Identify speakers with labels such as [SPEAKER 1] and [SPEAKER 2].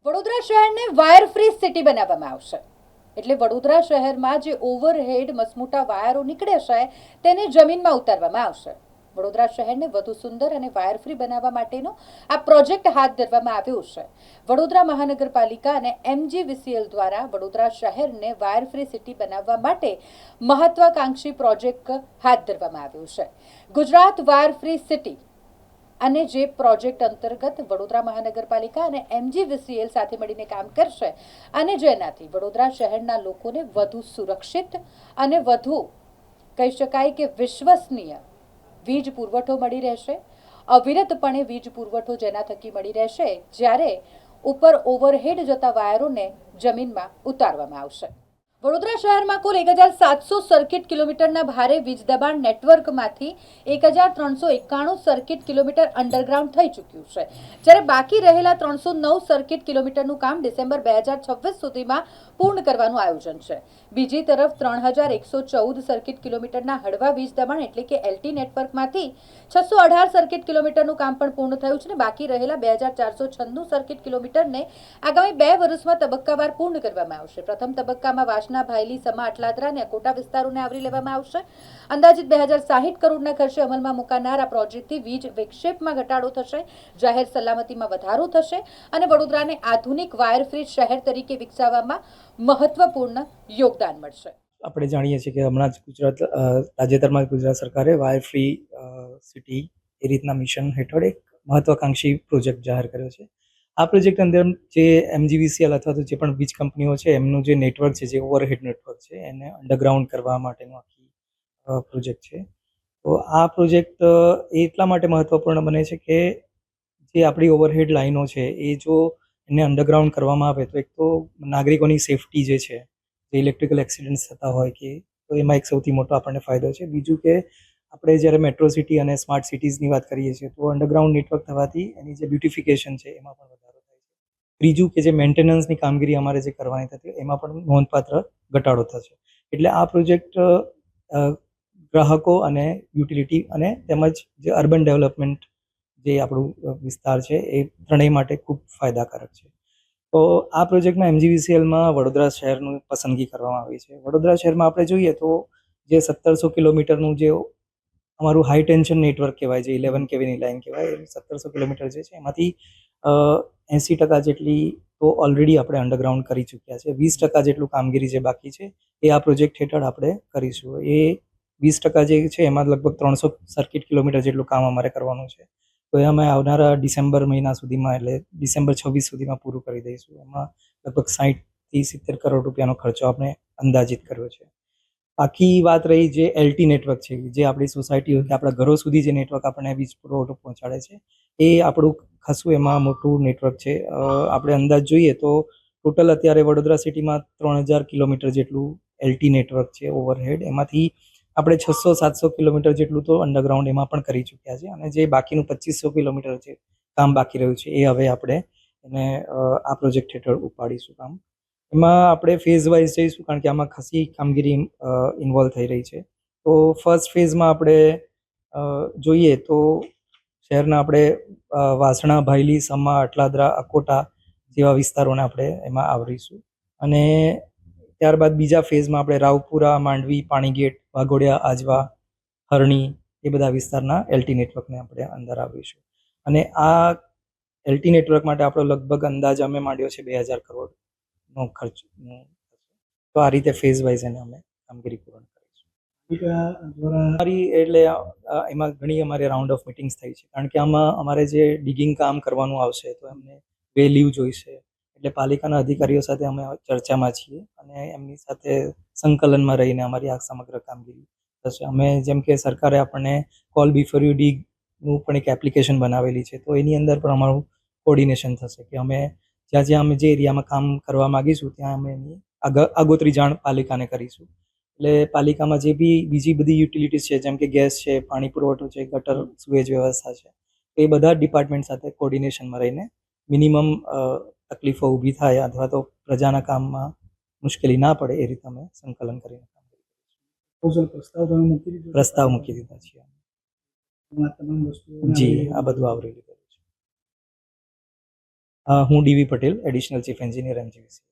[SPEAKER 1] વડોદરા શહેરને wire free city બનાવવામાં આવશે. એટલે વડોદરા શહેરમાં જે ઓવરહેડ મસમોટા વાયરો નીકળે છે તેને જમીનમાં ઉતારવામાં આવશે. વડોદરા શહેરને વધુ સુંદર અને વાયર ફ્રી બનાવવા માટેનો આ પ્રોજેક્ટ હાથ ધરવામાં આવ્યો છે. વડોદરા મહાનગરપાલિકા અને MGVCL દ્વારા વડોદરા શહેરને વાયર ફ્રી સિટી બનાવવા માટે મહત્વાકાંક્ષી પ્રોજેક્ટ હાથ ધરવામાં આવ્યો છે. ગુજરાત વાયર ફ્રી સિટી અને જે પ્રોજેક્ટ અંતર્ગત વડોદરા મહાનગરપાલિકા અને MGVCL સાથે મળીને કામ કરશે અને જેનાથી વડોદરા શહેરના લોકોને વધુ સુરક્ષિત અને વધુ કહી શકાય કે વિશ્વસનીય વીજ પુરવઠો મળી રહેશે. અવિરતપણે વીજ પુરવઠો જેના થકી મળી રહેશે, જ્યારે ઉપર ઓવરહેડ જતા વાયરોને જમીનમાં ઉતારવામાં આવશે. વડોદરા શહેરમાં કુલ 1700 સર્કિટ કિલોમીટરના ભારે વીજ દબાણ નેટવર્કમાંથી 1391 સર્કિટ કિલોમીટર અંડરગ્રાઉન્ડ થઈ ચૂક્યું છે, જ્યારે બાકી રહેલા 309 સર્કિટ કિલોમીટરનું કામ ડિસેમ્બર 2026 સુધીમાં પૂર્ણ કરવાનું આયોજન છે. બીજી તરફ 3114 સર્કિટ કિલોમીટરના હળવા વીજ દબાણ એટલે કે LT નેટવર્કમાંથી 618 સર્કિટ કિલોમીટરનું કામ પણ પૂર્ણ થયું છે અને બાકી રહેલા 2496 સર્કિટ કિલોમીટરને આગામી 2 વર્ષમાં તબક્કાવાર પૂર્ણ કરવામાં આવશે. પ્રથમ તબક્કામાં વાસના, ભાયલી, સમા, અટલાદરા અને અકોટા વિસ્તારોને આવરી લેવામાં આવશે. અંદાજિત 2060 કરોડના ખર્ચે અમલમાં મુકાનાર આ પ્રોજેક્ટથી વીજ વિક્ષેપમાં ઘટાડો થશે, જાહેર સલામતીમાં વધારો થશે અને વડોદરાને આધુનિક વાયર ફ્રી શહેર તરીકે વિકસાવવામાં મહત્વપૂર્ણ યોગદાન મળશે.
[SPEAKER 2] આપણે જાણીએ છીએ કે હમણાં જ તાજેતરમાં ગુજરાત સરકારે વાયર ફ્રી સિટી એ રીતના મિશન હેઠળ એક મહત્વાકાંક્ષી પ્રોજેક્ટ જાહેર કર્યો છે. આ પ્રોજેક્ટ અંદર જે MGVCL અથવા તો જે પણ વીજ કંપનીઓ છે એમનું જે નેટવર્ક છે, જે ઓવરહેડ નેટવર્ક છે, એને અંડરગ્રાઉન્ડ કરવા માટેનો આખી પ્રોજેક્ટ છે. તો આ પ્રોજેક્ટ એટલા માટે મહત્વપૂર્ણ બને છે કે જે આપણી ઓવરહેડ લાઈનો છે એ જો એને અંડરગ્રાઉન્ડ કરવામાં આવે તો એક તો નાગરિકોની સેફટી જે છે, જે ઇલેક્ટ્રિકલ એક્સિડન્ટ્સ થતા હોય કે તો એમાં એક સૌથી મોટો આપણને ફાયદો છે. બીજું કે આપણે જ્યારે મેટ્રો સિટી અને સ્માર્ટ સિટીઝની વાત કરીએ છીએ તો અંડરગ્રાઉન્ડ નેટવર્ક થવાથી એની જે બ્યુટિફિકેશન છે એમાં પણ વધારો થાય છે. ત્રીજું કે જે મેન્ટેનન્સની કામગીરી અમારે જે કરવાની થતી એમાં પણ નોંધપાત્ર ઘટાડો થશે. એટલે આ પ્રોજેક્ટ ગ્રાહકો અને યુટિલિટી અને તેમજ જે અર્બન ડેવલપમેન્ટ જે આપણું વિસ્તાર છે એ ત્રણેય માટે ખૂબ ફાયદાકારક છે. તો આ પ્રોજેક્ટમાં MGVCLમાં વડોદરા શહેરનું પસંદગી કરવામાં આવી છે. વડોદરા શહેરમાં આપણે જોઈએ તો જે 1700 કિલોમીટરનું જે અમારું હાઈ ટેન્શન નેટવર્ક કહેવાય, જે 11 kVની લાઈન કહેવાય, 1700 કિલોમીટર જે છે એમાંથી 80% જેટલી તો ઓલરેડી આપણે અંડરગ્રાઉન્ડ કરી ચૂક્યા છે. 20% જેટલું કામગીરી જે બાકી છે એ આ પ્રોજેક્ટ હેઠળ આપણે કરીશું. એ 20% જે છે એમાં લગભગ 300 સર્કિટ કિલોમીટર જેટલું કામ અમારે કરવાનું છે. તો એ અમે આવનારા ડિસેમ્બર મહિના સુધીમાં એટલે ડિસેમ્બર 26 સુધીમાં પૂરું કરી દઈશું. એમાં લગભગ 60 થી 70 કરોડ રૂપિયાનો ખર્ચો આપણે અંદાજિત કર્યો છે. બાકી વાત રહી જે LT નેટવર્ક છે, જે આપણી સોસાયટીઓ કે આપણા ઘરો સુધી જે નેટવર્ક આપણને વીજ પુરવઠો પહોંચાડે છે, એ આપણું ખાસું એમાં મોટું નેટવર્ક છે. આપણે અંદાજ જોઈએ તો ટોટલ અત્યારે વડોદરા સિટીમાં 3000 કિલોમીટર જેટલું LT નેટવર્ક છે ઓવરહેડ. એમાંથી આપણે 600-700 કિલોમીટર જેટલું તો અંડરગ્રાઉન્ડ એમાં પણ કરી ચૂક્યા છે અને જે બાકીનું 2500 કિલોમીટર છે કામ બાકી રહ્યું છે એ હવે આપણે એને આ પ્રોજેક્ટ હેઠળ ઉપાડીશું કામ. એમાં આપણે ફેઝ વાઇઝ જઈશું કારણ કે આમાં ખાસી કામગીરી ઇન્વોલ્વ થઈ રહી છે. તો ફર્સ્ટ ફેઝમાં આપણે જોઈએ તો શહેરના આપણે વાસણા, ભાયલી, સમા, અટલાદરા, અકોટા જેવા વિસ્તારોને આપણે એમાં આવરીશું અને ત્યારબાદ બીજા ફેઝમાં આપણે રાવપુરા, માંડવી, પાણીગેટ, વાઘોડિયા, આજવા, હરણી એ બધા વિસ્તારના LT નેટવર્કને આપણે અંદર આવરીશું અને આ LT નેટવર્ક માટે આપણો લગભગ અંદાજ અમે માંડ્યો છે 2000 કરોડનો ખર્ચ. તો આ રીતે ફેઝ વાઇઝ એને અમે કામગીરી પૂર્ણ કરીશું. એટલે એમાં ઘણી અમારે રાઉન્ડ ઓફ મિટિંગ્સ થઈ છે કારણ કે આમાં અમારે જે ડિગિંગ કામ કરવાનું આવશે તો એમને વે લીવ જોઈશે. એટલે પાલિકાના અધિકારીઓ સાથે અમે ચર્ચામાં છીએ અને એમની સાથે સંકલનમાં રહીને અમારી આ સમગ્ર કામગીરી થશે. અમે જેમ કે સરકારે આપણને કોલ બિફોર યુ ડીગનું પણ એક એપ્લિકેશન બનાવેલી છે, તો એની અંદર પણ અમારું કોર્ડિનેશન થશે કે અમે જ્યાં જ્યાં અમે જે એરિયામાં કામ કરવા માગીશું ત્યાં અમે એની આગોતરી જાણ પાલિકાને કરીશું. એટલે પાલિકામાં જે બી બીજી બધી યુટિલિટીઝ છે, જેમ કે ગેસ છે, પાણી પુરવઠો છે, ગટર સુએજ વ્યવસ્થા છે, એ બધા ડિપાર્ટમેન્ટ સાથે કોર્ડિનેશનમાં રહીને મિનિમમ તકલીફો ઊભી થાય અથવા તો પ્રજાના કામમાં મુશ્કેલી ના પડે એ રીતે અમે સંકલન કરીને પ્રસ્તાવ મૂકી દીધા છીએ. જી, આ બધું આવરી લીધેલું છે. હું DV Patel, additional chief engineer એમજીવીસી.